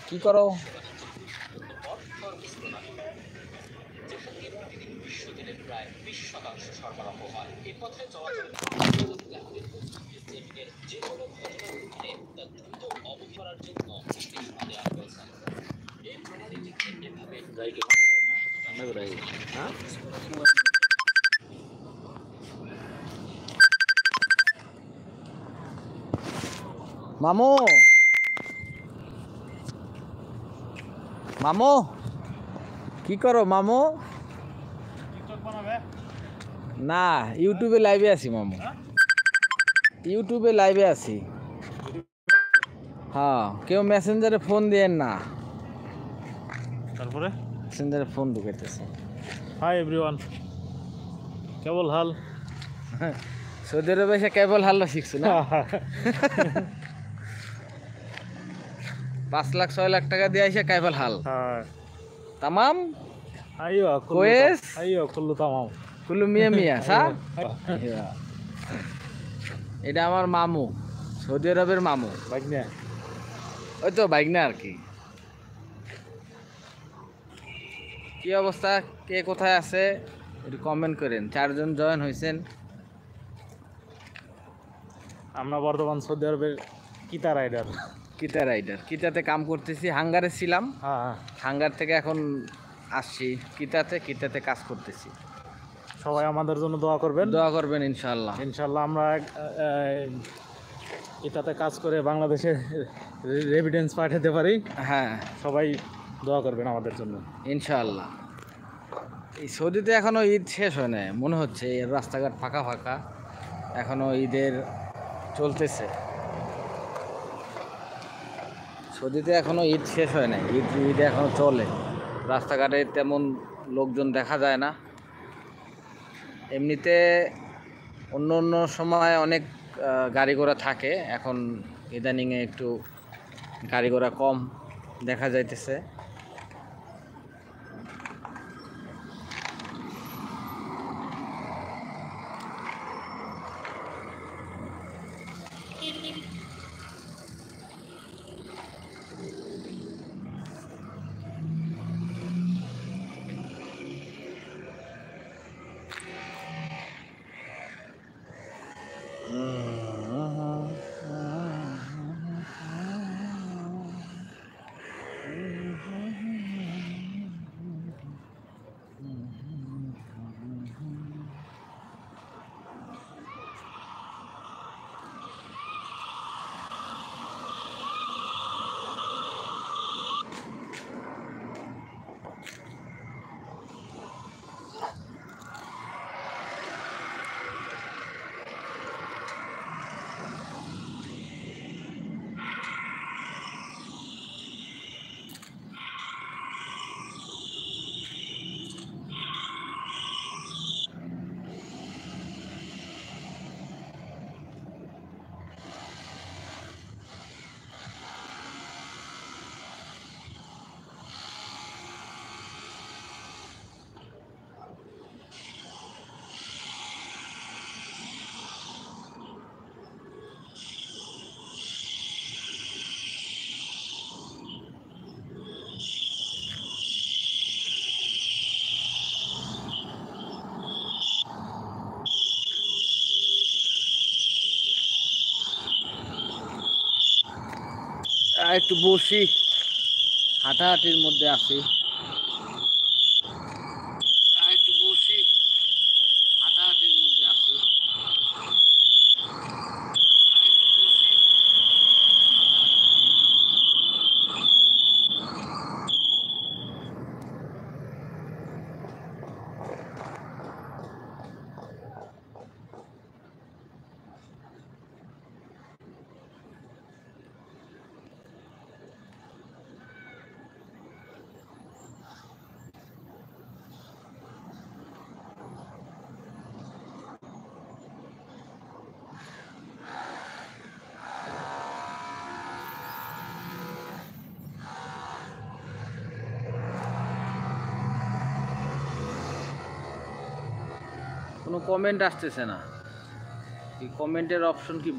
কি করো? মামু, মামু কি করো মামু? না, ইউটিউবে লাইভে আছি মামু। ইউটিউবে লাইভে আছি। হ্যাঁ, কেউ মেসেঞ্জারে ফোন দিয়েন না। তারপরে মেসেঞ্জারে ফোন ঢুকাইতেছে। হাই এভরিওয়ান, কেবল হাল। সৌদি আরবে এসে কেবল হাল্লা শিখছো না? 5 লাখ 6 লাখ টাকা দিয়ে এসে কেবল হাল তামাম। আইও কোয়েস আইও কুল্লু তামাম কুল্লু মিয়া মিয়া সা। এটা আমার মামু, সৌদি আরবের মামু। বাইকনে ওই তো বাইকনা আর কি। কি অবস্থা, কে কোথায় আছে একটু কমেন্ট করেন। 4 জন জয়েন হয়েছেন। আমরা বর্তমান সৌদি আরবের কিতা রাইডার। কিতা রাইডার, কিতাতে কাম করতেছি। হাঙ্গারে ছিলাম, হ্যাঁ, হাঙ্গার থেকে এখন আসছি কিতাতে। কিতাতে কাজ করতেছি। সবাই আমাদের জন্য দোয়া করবেন। দোয়া করবেন ইনশাল্লাহ। ইনশাল্লাহ আমরা এটাতে কাজ করে বাংলাদেশে রেভিডেন্স পাঠাতে পারি। হ্যাঁ, সবাই দোয়া করবেন আমাদের জন্য ইনশাল্লাহ। এই সৌদিতে এখনো ঈদ শেষ হয় না মনে হচ্ছে। এর রাস্তাঘাট ফাঁকা ফাঁকা, এখনো ঈদের চলতেছে। সৌদিতে এখনো ঈদ শেষ হয় না, ঈদ এখনো চলে। রাস্তাঘাটে তেমন লোকজন দেখা যায় না। এমনিতে অন্য অন্য সময় অনেক গাড়ি ঘোড়া থাকে, এখন ইদানিংয়ে একটু গাড়ি ঘোড়া কম দেখা যাইতেছে। একটু বসি, হাঁটাহাঁটির মধ্যে আছি। একটু বসি, হাঁটাহাঁটির মধ্যে আছি। কোনো কমেন্ট আসতেছে না। এই কমেন্টের অপশন কি